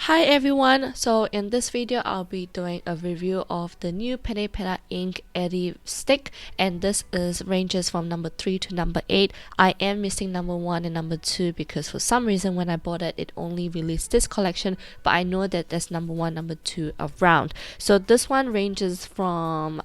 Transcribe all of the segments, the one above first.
Hi everyone, so in this video I'll be doing a review of the new Peripera ink Airy stick, and this ranges from number 3 to number 8. I am missing number 1 and number 2 because for some reason when I bought it only released this collection, but I know that there's number 1, number 2 around. So this one ranges from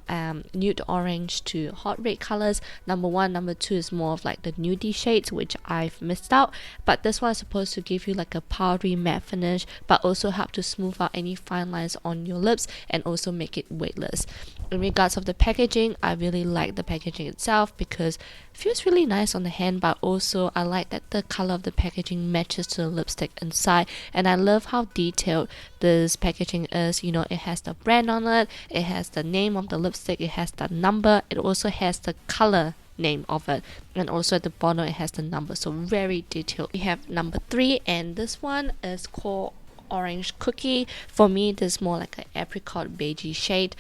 nude orange to hot red colors. Number 1, number 2 is more of like the nudie shades, which I've missed out, but this one is supposed to give you like a powdery matte finish, but also help to smooth out any fine lines on your lips and also make it weightless. In regards of the packaging, I really like the packaging itself because it feels really nice on the hand, but also I like that the color of the packaging matches to the lipstick inside, and I love how detailed this packaging is. You know, it has the brand on it, it has the name of the lipstick, it has the number, it also has the color name of it, and also at the bottom it has the number, so very detailed. We have number 3, and this one is called Orange Cookie. For me, this is more like an apricot beigey shade.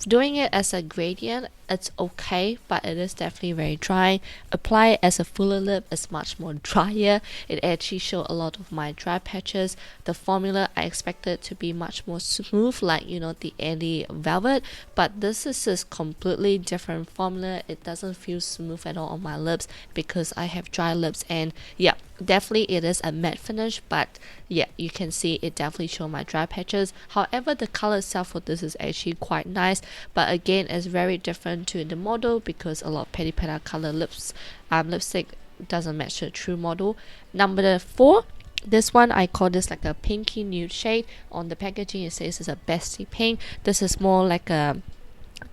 Doing it as a gradient, it's okay, but it is definitely very dry. Apply it as a fuller lip, it's much more drier. It actually showed a lot of my dry patches. The formula, I expected to be much more smooth, like, you know, the Airy Velvet, but this is a completely different formula. It doesn't feel smooth at all on my lips because I have dry lips, and yeah, definitely it is a matte finish, but yeah, you can see it definitely show my dry patches. However, the color itself for this is actually quite nice, but again, it's very different to the model because a lot of Peripera color lipstick doesn't match the true model. Number 4, this one, I call this like a pinky nude shade. On the packaging it says it's a bestie pink. This is more like a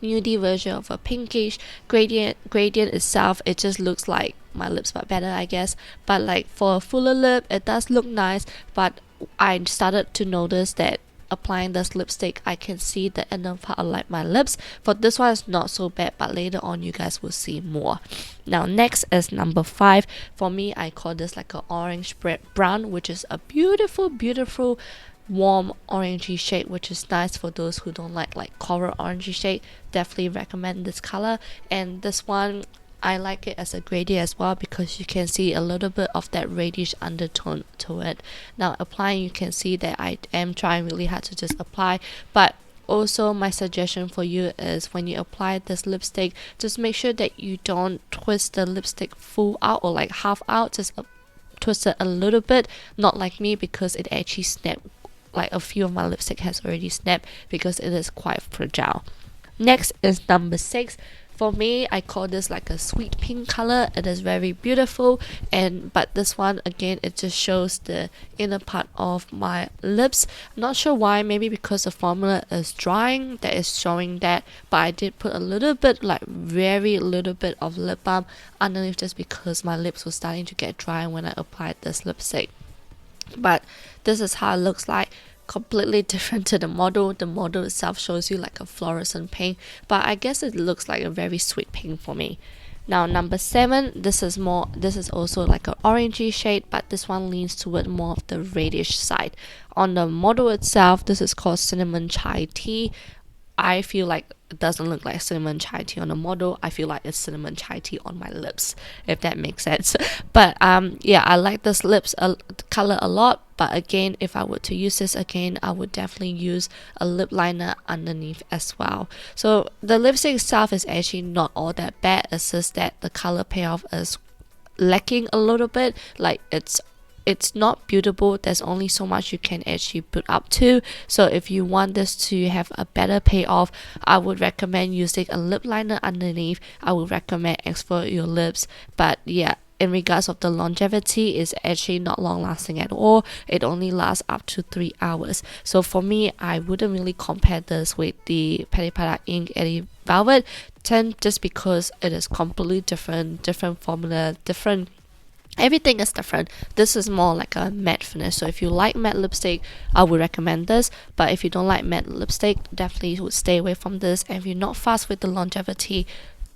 nudie version of a pinkish gradient itself. It just looks like my lips but better, I guess, but like for a fuller lip it does look nice, but I started to notice that applying this lipstick I can see the inner part of like my lips. For this one, it's not so bad, but later on you guys will see more. Now next is number 5. For me, I call this like an orange brown, which is a beautiful warm orangey shade, which is nice for those who don't like coral orangey shade. Definitely recommend this color. And this one, I like it as a gradient as well because you can see a little bit of that reddish undertone to it. Now applying, you can see that I am trying really hard to just apply, but also my suggestion for you is when you apply this lipstick, just make sure that you don't twist the lipstick full out or like half out. Just twist it a little bit, not like me because it actually snapped. Like a few of my lipstick has already snapped because it is quite fragile. Next is number 6. For me, I call this like a sweet pink color. It is very beautiful, but this one again, it just shows the inner part of my lips. I'm not sure why, maybe because the formula is drying that is showing that, but I did put a little bit, like very little bit of lip balm underneath just because my lips were starting to get dry when I applied this lipstick. But this is how it looks like. Completely different to the model. The model itself shows you like a fluorescent pink, but I guess it looks like a very sweet pink for me. Now number 7, this is also like an orangey shade, but this one leans toward more of the reddish side. On the model itself, this is called cinnamon chai tea. I feel like it doesn't look like cinnamon chai tea on the model. I feel like it's cinnamon chai tea on my lips, if that makes sense. But yeah, I like this color a lot, but again, if I were to use this again, I would definitely use a lip liner underneath as well. So the lipstick itself is actually not all that bad. It's just that the color payoff is lacking a little bit. Like it's not beautiful. There's only so much you can actually put up to. So if you want this to have a better payoff, I would recommend using a lip liner underneath. I would recommend exfoliate your lips. But yeah, in regards of the longevity, is actually not long lasting at all. It only lasts up to 3 hours. So for me, I wouldn't really compare this with the Peripera ink Airy Velvet 10 just because it is completely different formula, everything is different. This is more like a matte finish, so if you like matte lipstick, I would recommend this, but if you don't like matte lipstick, definitely would stay away from this. And if you're not fast with the longevity,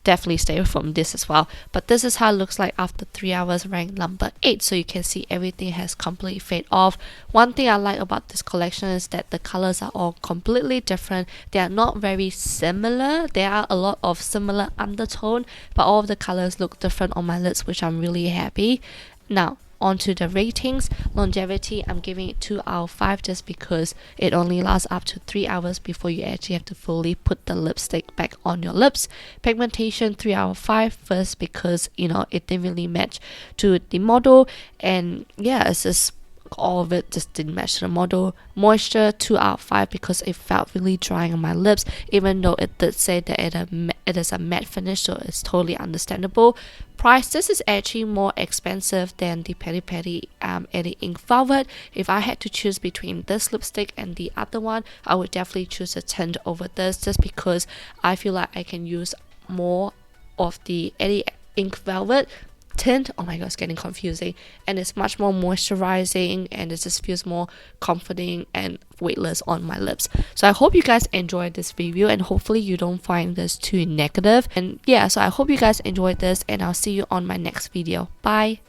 definitely stay away from this as well. But this is how it looks like after 3 hours, ranked number 8. So you can see everything has completely faded off. One thing I like about this collection is that the colors are all completely different. They are not very similar. There are a lot of similar undertone, but all of the colors look different on my lips, which I'm really happy. Now onto the ratings. Longevity, I'm giving it 2 out of 5 just because it only lasts up to 3 hours before you actually have to fully put the lipstick back on your lips. Pigmentation, 3 out of 5. First because, you know, it didn't really match to the model, and yeah, it's just all of it just didn't match the model. Moisture, 2 out of 5 because it felt really dry on my lips, even though it did say that it is a matte finish, so it's totally understandable. Price, this is actually more expensive than the Peripera Airy Ink Velvet. If I had to choose between this lipstick and the other one, I would definitely choose a tint over this, just because I feel like I can use more of the Airy Ink Velvet tint. Oh my god, it's getting confusing, and it's much more moisturizing, and it just feels more comforting and weightless on my lips. So I hope you guys enjoyed this review, and hopefully you don't find this too negative. And yeah, so I hope you guys enjoyed this, and I'll see you on my next video. Bye.